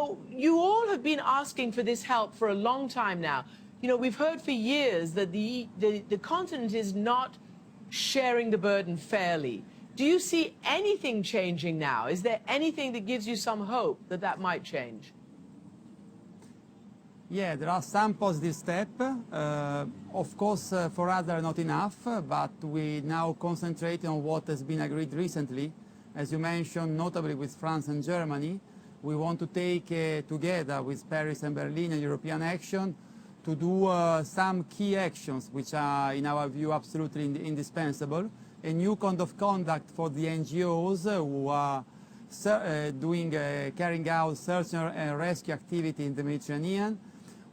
know, you all have been asking for this help for a long time now. You know, we've heard for years that the continent is not sharing the burden fairly. Do you see anything changing now? Is there anything that gives you some hope that that might change? Yeah, there are some positive steps. Of course, for others, not enough, but we now concentrate on what has been agreed recently. As you mentioned, notably with France and Germany, we want to take together with Paris and Berlin a European action to do some key actions which are, in our view, absolutely indispensable. A new code of conduct for the NGOs who are carrying out search and rescue activity in the Mediterranean.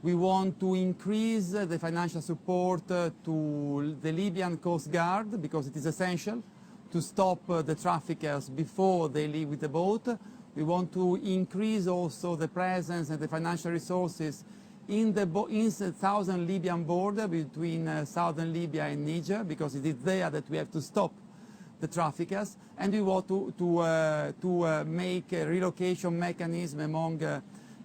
We want to increase the financial support to the Libyan Coast Guard because it is essential to stop the traffickers before they leave with the boat. We want to increase also the presence and the financial resources in the southern Libyan border between southern Libya and Niger, because it is there that we have to stop the traffickers, and we want to make a relocation mechanism among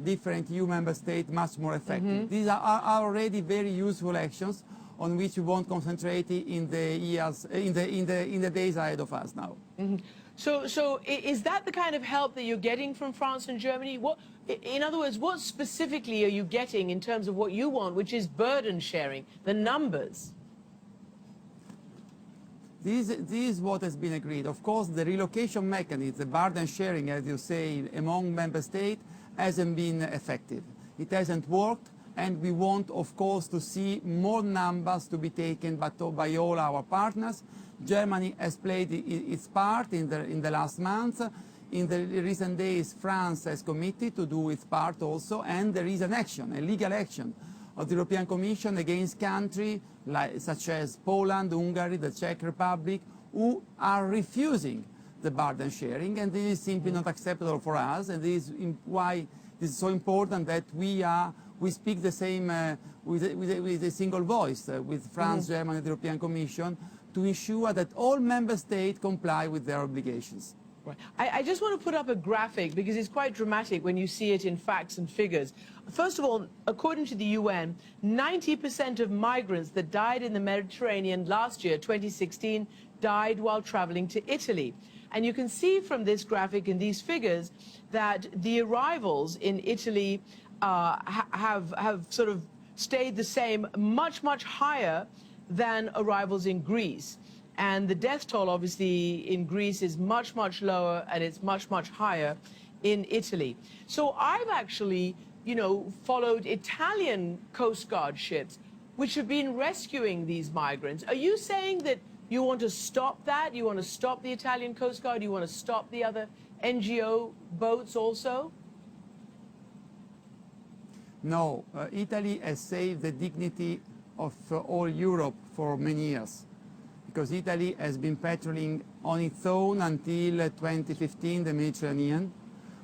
different EU member states much more effective. These are already very useful actions on which we want to concentrate in the years, in the days ahead of us now. So is that the kind of help that you're getting from France and Germany? What, in other words, what specifically are you getting in terms of what you want, which is burden sharing, the numbers? This is what has been agreed. Of course, the relocation mechanism, the burden sharing, as you say, among member states, hasn't been effective. It hasn't worked, and we want, of course, to see more numbers to be taken by all our partners. Germany has played its part in the last month. In the recent days, France has committed to do its part also, and there is an action, a legal action of the European Commission against countries such as Poland, Hungary, the Czech Republic, who are refusing the burden sharing, and this is simply not acceptable for us, and this is why it is so important that we speak the same with a single voice with France, Germany, and the European Commission to ensure that all member states comply with their obligations. Right. I just want to put up a graphic because it's quite dramatic when you see it in facts and figures. First of all, according to the UN, 90% of migrants that died in the Mediterranean last year, 2016, died while traveling to Italy. And you can see from this graphic and these figures that the arrivals in Italy have sort of stayed the same, much higher than arrivals in Greece. And the death toll, obviously, in Greece is much lower, and it's much higher in Italy. So I've actually, you know, followed Italian Coast Guard ships, which have been rescuing these migrants. Are you saying that you want to stop that? You want to stop the Italian Coast Guard? You want to stop the other NGO boats also? No, Italy has saved the dignity of all Europe for many years, because Italy has been patrolling on its own until 2015 the Mediterranean,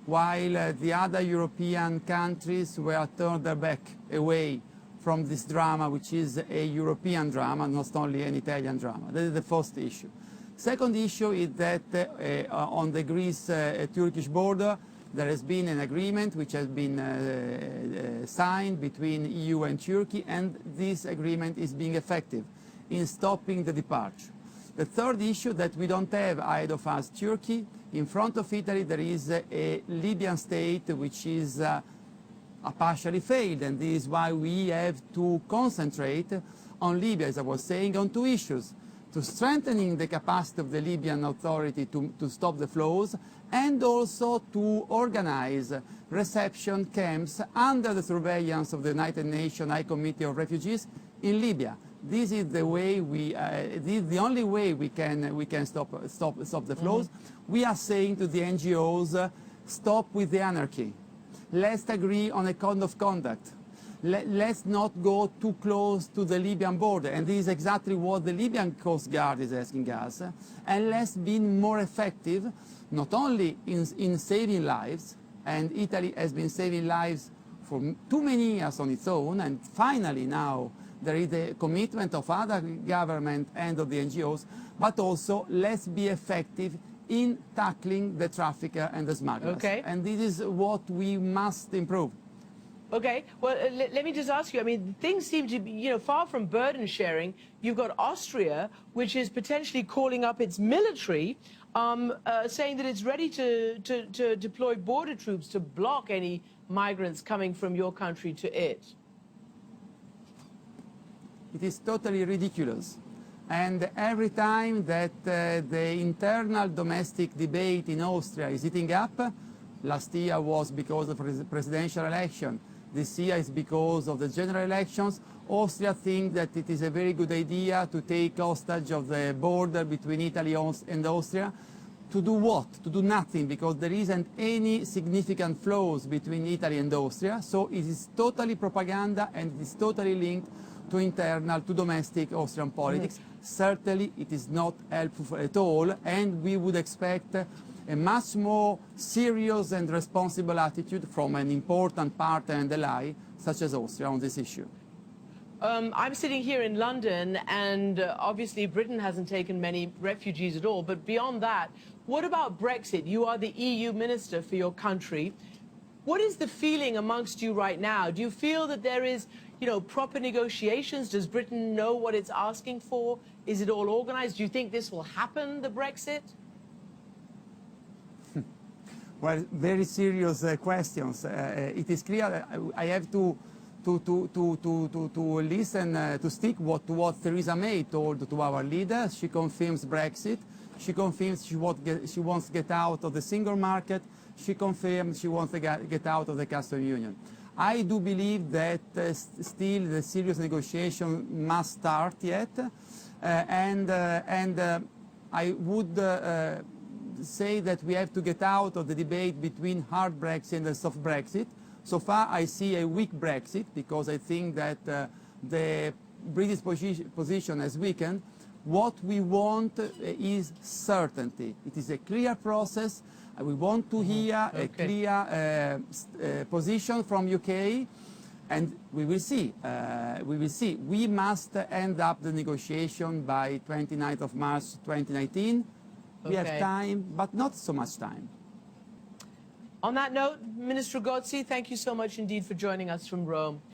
while the other European countries were turned their back away from this drama, which is a European drama, not only an Italian drama. That is the first issue. Second issue is that on the Greece-Turkish border, there has been an agreement which has been signed between EU and Turkey, and this agreement is being effective in stopping the departure. The third issue that we don't have ahead of us, Turkey. In front of Italy there is a Libyan state which is partially failed, and this is why we have to concentrate on Libya, as I was saying, on two issues: to strengthening the capacity of the Libyan authority to stop the flows, and also to organize reception camps under the surveillance of the United Nations High Committee of Refugees in Libya. This is the way this is the only way we can stop the flows. We are saying to the NGOs, stop with the anarchy. Let's agree on a code of conduct. Let's not go too close to the Libyan border, and this is exactly what the Libyan Coast Guard is asking us. And let's be more effective, not only in saving lives, and Italy has been saving lives for too many years on its own, and finally now there is a commitment of other government and of the NGOs, but also let's be effective in tackling the trafficker and the smugglers. Okay. And this is what we must improve. Okay, well, let me just ask you, I mean, things seem to be, you know, far from burden sharing. You've got Austria, which is potentially calling up its military, saying that it's ready to deploy border troops to block any migrants coming from your country to it. It is totally ridiculous. And every time that the internal domestic debate in Austria is heating up, last year was because of the presidential election, this year is because of the general elections, Austria thinks that it is a very good idea to take hostage of the border between Italy and Austria. To do what? To do nothing, because there isn't any significant flows between Italy and Austria, so it is totally propaganda and it is totally linked to internal, to domestic Austrian politics. Certainly it is not helpful at all, and we would expect a much more serious and responsible attitude from an important partner and ally such as Austria on this issue. I'm sitting here in London, and obviously Britain hasn't taken many refugees at all, but beyond that, what about Brexit? You are the EU minister for your country. What is the feeling amongst you right now? Do you feel that there is, you know, proper negotiations? Does Britain know what it's asking for? Is it all organized? Do you think this will happen, the Brexit? Well, very serious questions. It is clear that I have to listen, to stick to what Theresa May told to our leader. She confirms Brexit. She confirms she wants to get out of the single market. She confirms she wants to get out of the customs union. I do believe that still the serious negotiation must start yet, and I would say that we have to get out of the debate between hard Brexit and a soft Brexit. So far I see a weak Brexit because I think that the British position has weakened. What we want is certainty. It is a clear process. We want to hear a clear position from UK, and we will see. We will see. We must end up the negotiation by 29th of March 2019. We have time, but not so much time. On that note, Minister Gozi, thank you so much indeed for joining us from Rome.